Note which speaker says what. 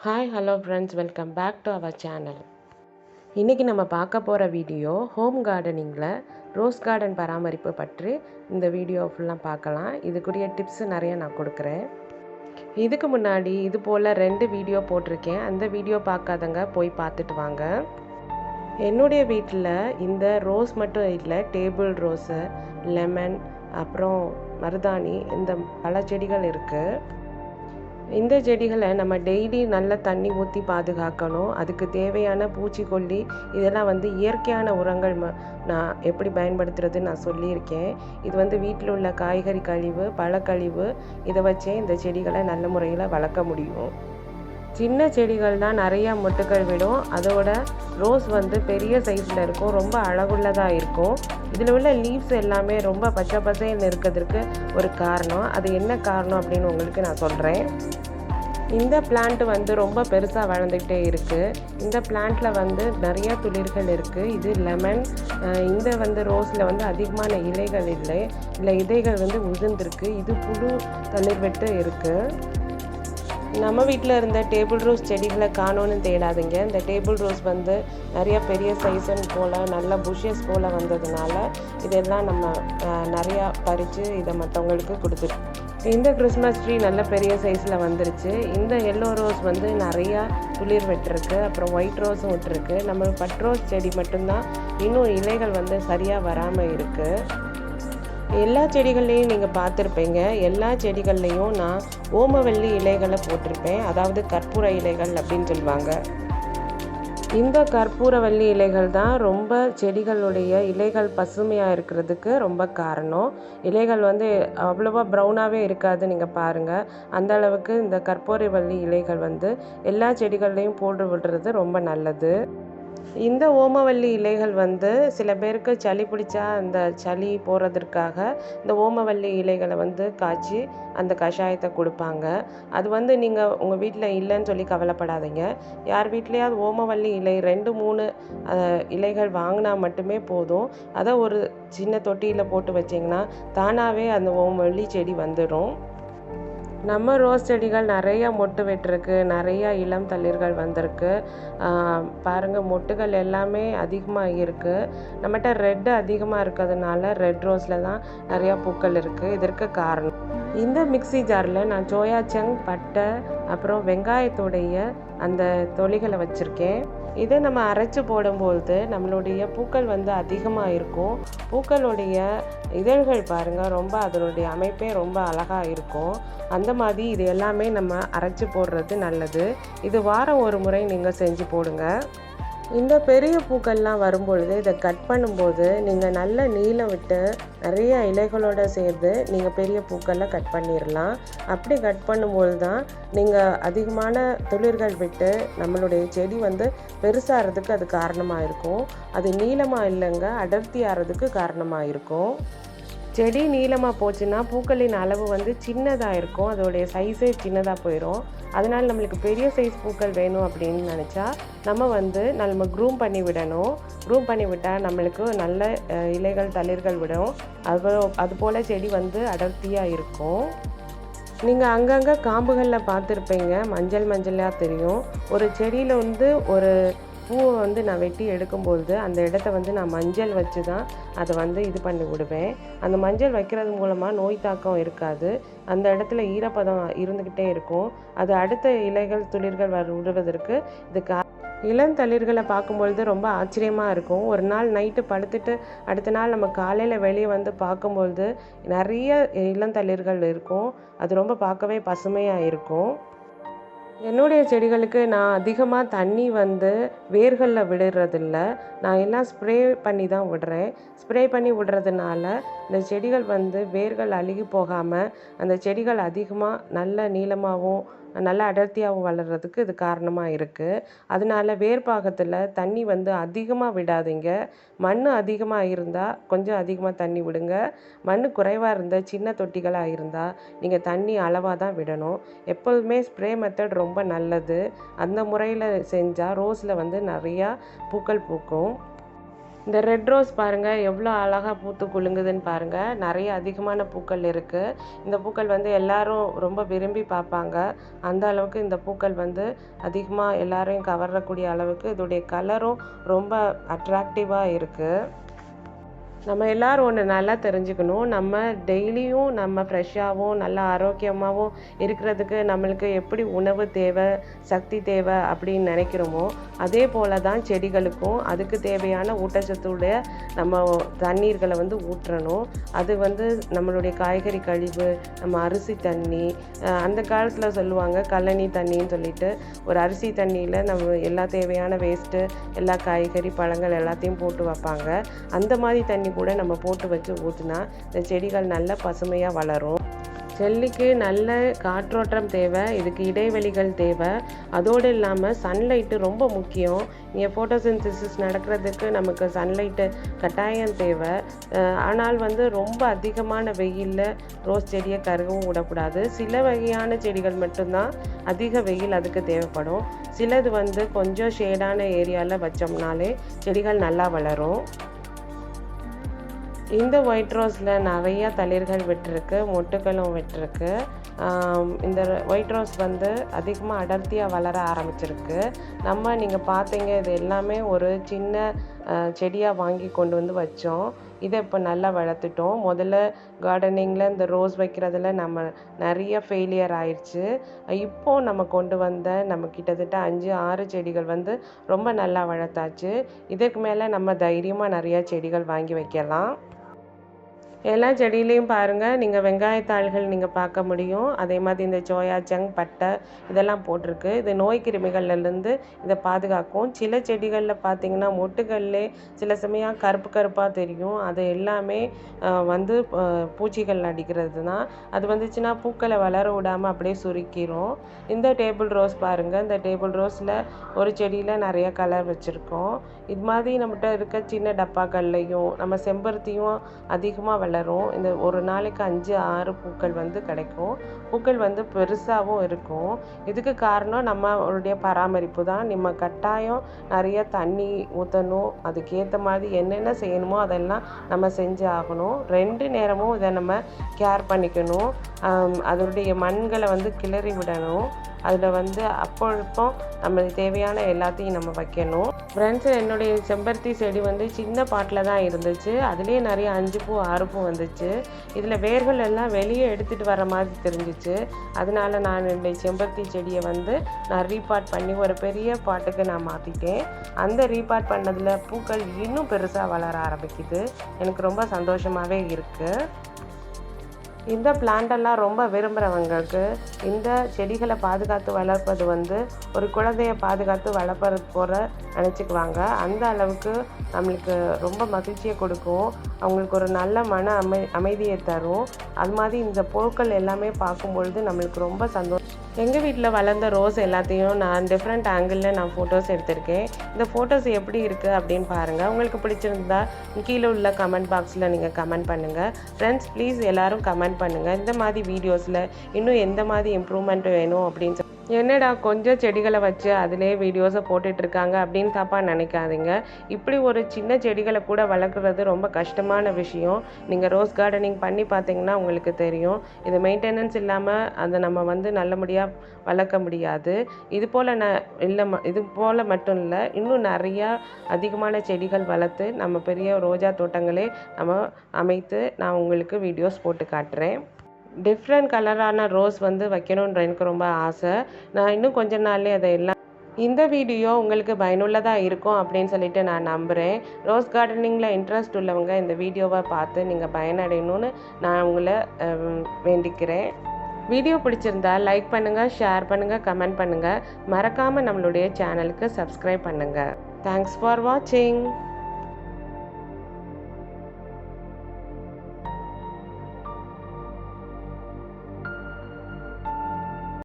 Speaker 1: Hi hello friends, welcome back to our channel. இன்றைக்கி நம்ம பார்க்க போகிற வீடியோ ஹோம் கார்டனிங்கில் ரோஸ் கார்டன் பராமரிப்பு பற்றி இந்த வீடியோ ஃபுல்லாக பார்க்கலாம். இதுக்குரிய டிப்ஸு நிறைய நான் கொடுக்குறேன். இதுக்கு முன்னாடி இது போல் 2 வீடியோ போட்டிருக்கேன். அந்த வீடியோ பார்க்காதங்க போய் பார்த்துட்டு வாங்க. என்னுடைய வீட்டில் இந்த ரோஸ் மட்டும் இல்லை, டேபிள் ரோஸு, லெமன், அப்புறம் மருதாணி, இந்த பல செடிகள் இருக்குது. இந்த செடிகளை நம்ம டெய்லி நல்ல தண்ணி ஊற்றி பாதுகாக்கணும். அதுக்கு தேவையான பூச்சிக்கொல்லி இதெல்லாம் இயற்கையான உரங்கள் நான் எப்படி பயன்படுத்துறதுன்னு நான் சொல்லியிருக்கேன். இது வீட்டில் உள்ள காய்கறி கழிவு, பழக்கழிவு, இதை வச்சே இந்த செடிகளை நல்ல முறையில் வளர்க்க முடியும். சின்ன செடிகள் தான் நிறையா மொட்டுக்கள் விடும். அதோட ரோஸ் பெரிய சைஸில் இருக்கும், ரொம்ப அழகுள்ளதாக இருக்கும். இதில் உள்ள லீவ்ஸ் எல்லாமே ரொம்ப பச்சை பசைன்னு இருக்கிறதுக்கு ஒரு காரணம். அது என்ன காரணம் அப்படின்னு உங்களுக்கு நான் சொல்கிறேன். இந்த பிளான்ட் ரொம்ப பெருசாக வளர்ந்துக்கிட்டே இருக்குது. இந்த பிளான்ட்டில் நிறைய துளிர்கள் இருக்குது. இது லெமன். இந்த ரோஸில் அதிகமான இலைகள் இல்லை, இலைகள் உதிர்ந்திருக்கு. இது புழு தளிர் விட்டு இருக்குது. நம்ம வீட்டில் இருந்த டேபிள் ரோஸ் செடிகளை காணோன்னு தேடாதீங்க. இந்த டேபிள் ரோஸ் நிறைய பெரிய சைஸன் போல் நல்ல புஷஸ் போல் வந்ததுனால இதெல்லாம் நம்ம நிறையா பறித்து இதை மற்றவங்களுக்கு கொடுத்துருக்கோம். இந்த கிறிஸ்மஸ் ட்ரீ நல்ல பெரிய சைஸில் வந்துருச்சு. இந்த எல்லோ ரோஸ் நிறையா துளிர் விட்டுருக்கு. அப்புறம் ஒயிட் ரோஸும் விட்டுருக்கு. நம்ம பட் ரோஸ் செடி மட்டும்தான் இன்னும் இலைகள் சரியாக வராமல் இருக்குது. எல்லா செடிகள்லையும் நீங்கள் பார்த்துருப்பீங்க. எல்லா செடிகள்லையும் நான் ஓமவல்லி இலைகளை போட்டிருப்பேன். அதாவது கற்பூர இலைகள் அப்படின்னு சொல்லுவாங்க. இந்த கற்பூரவல்லி இலைகள் தான் ரொம்ப செடிகளுடைய இலைகள் பசுமையாக இருக்கிறதுக்கு ரொம்ப காரணம். இலைகள் அவ்வளோவா ப்ரௌனாகவே இருக்காது. நீங்கள் பாருங்கள், அந்த அளவுக்கு இந்த கற்பூரவல்லி இலைகள் எல்லா செடிகள்லையும் போட்டு விடுறது ரொம்ப நல்லது. இந்த ஓமவல்லி இலைகள் சில பேருக்கு சளி பிடிச்சா அந்த சளி போகிறதுக்காக இந்த ஓமவல்லி இலைகளை காய்ச்சி அந்த கஷாயத்தை கொடுப்பாங்க. அது நீங்கள் உங்கள் வீட்டில் இல்லைன்னு சொல்லி கவலைப்படாதீங்க. யார் வீட்லேயாவது ஓமவல்லி இலை 2-3 இலைகள் வாங்கினா மட்டுமே போதும். அதை ஒரு சின்ன தொட்டியில் போட்டு வச்சிங்கன்னா தானாகவே அந்த ஓமவல்லி செடி வந்துடும். நம்ம ரோஸ் செடிகள் நிறையா மொட்டு விட்டுருக்கு, நிறையா இளம் தளிர்கள் வந்திருக்கு. பாருங்கள், மொட்டுகள் எல்லாமே அதிகமாக இருக்குது. நம்மகிட்ட ரெட்டு அதிகமாக இருக்கிறதுனால ரெட் ரோஸில் தான் நிறையா பூக்கள் இருக்குது. இதற்கு காரணம் இந்த மிக்ஸி ஜாரில் நான் சோயா சங்க், பட்டை, அப்புறம் வெங்காயத்துடைய அந்த தொலிகளை வச்சுருக்கேன். இதை நம்ம அரைச்சி போடும்போது நம்மளுடைய பூக்கள் அதிகமாக இருக்கும். பூக்களுடைய இதழ்கள் பாருங்கள், ரொம்ப அதனுடைய அமைப்பே ரொம்ப அழகாக இருக்கும். அந்த மாதிரி இது எல்லாமே நம்ம அரைச்சி போடுறது நல்லது. இது வாரம் ஒரு முறை நீங்கள் செஞ்சு போடுங்க. இந்த பெரிய பூக்கள்லாம் வரும்பொழுது இதை கட் பண்ணும்போது நீங்கள் நல்ல நீளம் விட்டு நிறைய இலைகளோடு சேர்ந்து நீங்கள் பெரிய பூக்களை கட் பண்ணிடலாம். அப்படி கட் பண்ணும்போது தான் நீங்கள் அதிகமான துளிர்கள் விட்டு நம்மளுடைய செடி பெருசாகிறதுக்கு அது காரணமாக இருக்கும். அது நீளமாக இல்லைங்க, அடர்த்தி ஆகிறதுக்கு காரணமாக இருக்கும். செடி நீளமாக போச்சுன்னா பூக்களின் அளவு சின்னதாக இருக்கும். அதோடைய சைஸே சின்னதாக போயிடும். அதனால் நம்மளுக்கு பெரிய சைஸ் பூக்கள் வேணும் அப்படின்னு நினச்சா நம்ம க்ரூம் பண்ணி விடணும். க்ரூம் பண்ணி விட்டால் நம்மளுக்கு நல்ல இலைகள் தளிர்கள் விடும். அதுபோல் செடி அடர்த்தியாக இருக்கும். நீங்கள் அங்கங்கே காம்புகளில் பார்த்துருப்பீங்க, மஞ்சள் மஞ்சளாக தெரியும். ஒரு செடியில் ஒரு பூவை நான் வெட்டி எடுக்கும்பொழுது அந்த இடத்த நான் மஞ்சள் வச்சு தான் அதை இது பண்ணி விடுவேன். அந்த மஞ்சள் வைக்கிறது மூலமாக நோய் தாக்கம் இருக்காது. அந்த இடத்துல ஈரப்பதம் இருந்துக்கிட்டே இருக்கும். அது அடுத்த இலைகள் துளிர்கள் விடுவதற்கு இது இளந்தளிர்களை பார்க்கும்பொழுது ரொம்ப ஆச்சரியமாக இருக்கும். ஒரு நாள் நைட்டு படுத்துட்டு அடுத்த நாள் நம்ம காலையில் வெளியே பார்க்கும்பொழுது நிறைய இளந்தளிர்கள் இருக்கும். அது ரொம்ப பார்க்கவே பசுமையாக இருக்கும். என்னுடைய செடிகளுக்கு நான் அதிகமாக தண்ணி வேர்களில் விடுறதில்ல. நான் எல்லாம் ஸ்ப்ரே பண்ணி தான் விடுறேன். ஸ்ப்ரே பண்ணி விடுறதுனால இந்த செடிகள் வேர்கள் அழுகி போகாமல் அந்த செடிகள் அதிகமாக நல்ல நீளமாகவும் நல்ல அடர்த்தியாகவும் வளர்கிறதுக்கு இது காரணமாக இருக்குது. அதனால வேர் பாகத்தில் தண்ணி அதிகமாக விடாதீங்க. மண் அதிகமாக இருந்தால் கொஞ்சம் அதிகமாக தண்ணி விடுங்க. மண் குறைவாக இருந்தால் சின்ன தொட்டிகளாக இருந்தால் நீங்கள் தண்ணி அளவாக தான் விடணும். எப்போதுமே ஸ்ப்ரே மெத்தட் ரொம்ப நல்லது. அந்த முறையில் செஞ்சால் ரோஸில் நிறையா பூக்கள் பூக்கும். இந்த ரெட் ரோஸ் பாருங்கள் எவ்வளோ அழகாக பூத்து குலுங்குதுன்னு பாருங்கள். நிறைய அதிகமான பூக்கள் இருக்குது. இந்த பூக்கள் வந்து எல்லாரும் ரொம்ப விரும்பி பார்ப்பாங்க. அந்த அளவுக்கு இந்த பூக்கள் வந்து அதிகமாக எல்லாரையும் கவரக்கூடிய அளவுக்கு இதோடைய கலரும் ரொம்ப அட்ராக்டிவாக இருக்குது. நம்ம எல்லோரும் ஒன்று நல்லா தெரிஞ்சுக்கணும். நம்ம டெய்லியும் நம்ம ஃப்ரெஷ்ஷாகவும் நல்லா ஆரோக்கியமாகவும் இருக்கிறதுக்கு நம்மளுக்கு எப்படி உணவு தேவை, சக்தி தேவை அப்படின்னு நினைக்கிறோமோ அதே போல் தான் செடிகளுக்கும் அதுக்கு தேவையான ஊட்டச்சத்துடைய நம்ம தண்ணீர்களை வந்து ஊற்றணும். அது வந்து நம்மளுடைய காய்கறி கழிவு, நம்ம அரிசி தண்ணி, அந்த காலத்தில் சொல்லுவாங்க கழனி தண்ணின்னு சொல்லிட்டு, ஒரு அரிசி தண்ணியில் நம்ம எல்லா தேவையான வேஸ்ட்டு எல்லா காய்கறி பழங்கள் எல்லாத்தையும் போட்டு வைப்பாங்க. அந்த மாதிரி தண்ணி கூட நம்ம போட்டு வச்சு ஊற்றினா இந்த செடிகள் நல்ல பசுமையாக வளரும். செல்லிக்கு நல்ல காற்றோட்டம் தேவை, இதுக்கு இடைவெளிகள் தேவை. அதோடு இல்லாமல் சன்லைட்டு ரொம்ப முக்கியம். இங்கே ஃபோட்டோசிந்தசிஸ் நடக்கிறதுக்கு நமக்கு சன்லைட்டு கட்டாயம் தேவை. ஆனால் வந்து ரொம்ப அதிகமான வெயிலில் ரோஸ் செடியை கருகவும் விடக்கூடாது. சில வகையான செடிகள் மட்டும்தான் அதிக வெயில் அதுக்கு தேவைப்படும். சிலது வந்து கொஞ்சம் ஷேடான ஏரியாவில் வச்சோம்னாலே செடிகள் நல்லா வளரும். இந்த ஒயிட் ரோஸில் நிறையா தளிர்கள் விட்டுருக்கு, மொட்டுகளும் விட்டுருக்கு. இந்த ஒயிட் ரோஸ் வந்து அதிகமாக அடர்த்தியாக வளர ஆரம்பிச்சிருக்கு. நீங்கள் பார்த்தீங்க, இது எல்லாமே ஒரு சின்ன செடியாக வாங்கி கொண்டு வந்து வச்சோம். இதை இப்போ நல்லா வளர்த்துட்டோம். முதல்ல கார்டனிங்கில் இந்த ரோஸ் வைக்கிறதுல நம்ம நிறைய ஃபெயிலியர் ஆயிடுச்சு. இப்போது நம்ம கொண்டு வந்த நம்ம கிட்டத்தட்ட 5-6 செடிகள் வந்து ரொம்ப நல்லா வளர்த்தாச்சு. இதுக்கு மேலே நம்ம தைரியமாக நிறையா செடிகள் வாங்கி வைக்கலாம். எல்லா செடியிலையும் பாருங்கள், நீங்கள் வெங்காயத்தாள்கள் நீங்கள் பார்க்க முடியும். அதே மாதிரி இந்த சோயா சங்க், பட்டை இதெல்லாம் போட்டிருக்கு. இது நோய் கிருமிகள்லேருந்து இதை பாதுகாக்கும். சில செடிகளில் பார்த்தீங்கன்னா மொட்டுகள்லே சில சமயம் கருப்பு கருப்பாக தெரியும். அது எல்லாமே வந்து பூச்சிகள் அடிக்கிறது தான். அது வந்துச்சுன்னா பூக்களை வளர விடாமல் அப்படியே சுருக்கிரும். இந்த டேபிள் ரோஸ் பாருங்கள், இந்த டேபிள் ரோஸில் ஒரு செடியில் நிறைய கலர் வச்சுருக்கோம். இது மாதிரி நம்மகிட்ட இருக்க சின்ன டப்பாக்கள்லையும் நம்ம செம்பருத்தியும் அதிகமாக வளரும். இந்த ஒரு நாளைக்கு 5-6 பூக்கள் வந்து கிடைக்கும். பூக்கள் வந்து பெருசாகவும் இருக்கும். இதுக்கு காரணம் நம்மளுடைய பராமரிப்பு தான். நம்ம கட்டாயம் நிறைய தண்ணி ஊற்றணும். அதுக்கேற்ற மாதிரி என்னென்ன செய்யணுமோ அதெல்லாம் நம்ம செஞ்சு ஆகணும். 2 நேரமும் இதை நம்ம கேர் பண்ணிக்கணும். அதனுடைய மண்களை வந்து கிளறி விடணும். அதில் வந்து அப்போ நம்மளுக்கு தேவையான எல்லாத்தையும் நம்ம வைக்கணும். ஃப்ரெண்ட்ஸ், என்னுடைய செம்பருத்தி செடி வந்து சின்ன பாட்டில் தான் இருந்துச்சு. அதுலேயே நிறைய 5 பூ 6 பூ வந்துச்சு. இதில் வேர்கள் எல்லாம் வெளியே எடுத்துகிட்டு வர மாதிரி தெரிஞ்சிச்சு. அதனால நான் என்னுடைய செம்பருத்தி செடியை வந்து நான் ரீபாட் பண்ணி ஒரு பெரிய பாட்டுக்கு நான் மாற்றிட்டேன். அந்த ரீபாட் பண்ணதில் பூக்கள் இன்னும் பெருசாக வளர ஆரம்பிக்குது. எனக்கு ரொம்ப சந்தோஷமாகவே இருக்குது. இந்த பிளான்டெல்லாம் ரொம்ப விரும்புகிறவங்களுக்கு இந்த செடிகளை பாதுகாத்து வளர்ப்பது வந்து ஒரு குழந்தைய பாதுகாத்து வளர்ப்பது போல நினச்சிக்குவாங்க. அந்த அளவுக்கு நம்மளுக்கு ரொம்ப மகிழ்ச்சியை கொடுக்கும். அவங்களுக்கு ஒரு நல்ல மன அமைதியை தரும். அது மாதிரி இந்த பொருட்கள் எல்லாமே பார்க்கும்பொழுது நம்மளுக்கு ரொம்ப சந்தோஷம். எங்கள் வீட்டில் வளர்ந்த ரோஸ் எல்லாத்தையும் நான் டிஃப்ரெண்ட் ஆங்கிளில் நான் ஃபோட்டோஸ் எடுத்திருக்கேன். இந்த ஃபோட்டோஸ் எப்படி இருக்குது அப்படின்னு பாருங்கள். உங்களுக்கு பிடிச்சிருந்தா கீழே உள்ள கமெண்ட் பாக்ஸில் நீங்கள் கமெண்ட் பண்ணுங்கள். ஃப்ரெண்ட்ஸ், ப்ளீஸ் எல்லோரும் கமெண்ட் பண்ணுங்கள். இந்த மாதிரி வீடியோஸில் இன்னும் எந்த மாதிரி இம்ப்ரூவ்மெண்ட் வேணும் அப்படின்னு என்னடா கொஞ்சம் செடிகளை வச்சு அதிலே வீடியோஸை போட்டுட்ருக்காங்க அப்படின்னு தப்பாக நினைக்காதீங்க. இப்படி ஒரு சின்ன செடிகளை கூட வளர்க்குறது ரொம்ப கஷ்டமான விஷயம். நீங்கள் ரோஸ் கார்டனிங் பண்ணி பார்த்தீங்கன்னா உங்களுக்கு தெரியும். இது மெயின்டெனன்ஸ் இல்லாமல் அதை நம்ம வந்து நல்லபடியாக வளர்க்க முடியாது. இது போல் மட்டும் இல்லை, இன்னும் நிறையா அதிகமான செடிகள் வளர்த்து நம்ம பெரிய ரோஜா தோட்டங்களே நம்ம அமைத்து நான் உங்களுக்கு வீடியோஸ் போட்டு காட்டுறேன். டிஃப்ரெண்ட் கலரான ரோஸ் வந்து வைக்கணுன்ற எனக்கு ரொம்ப ஆசை. நான் இன்னும் கொஞ்ச நாள்லேயே அதை எல்லாம் இந்த வீடியோ உங்களுக்கு பயனுள்ளதாக இருக்கும் அப்படின்னு சொல்லிட்டு நான் நம்புகிறேன். ரோஸ் கார்டனிங்கில் இன்ட்ரெஸ்ட் உள்ளவங்க இந்த வீடியோவை பார்த்து நீங்கள் பயனடையணும்னு நான் உங்களை வேண்டிக்கிறேன். வீடியோ பிடிச்சிருந்தா லைக் பண்ணுங்கள், ஷேர் பண்ணுங்கள், கமெண்ட் பண்ணுங்கள். மறக்காமல் நம்மளுடைய சேனலுக்கு சப்ஸ்கிரைப் பண்ணுங்கள். தேங்க்ஸ் ஃபார் வாட்சிங்.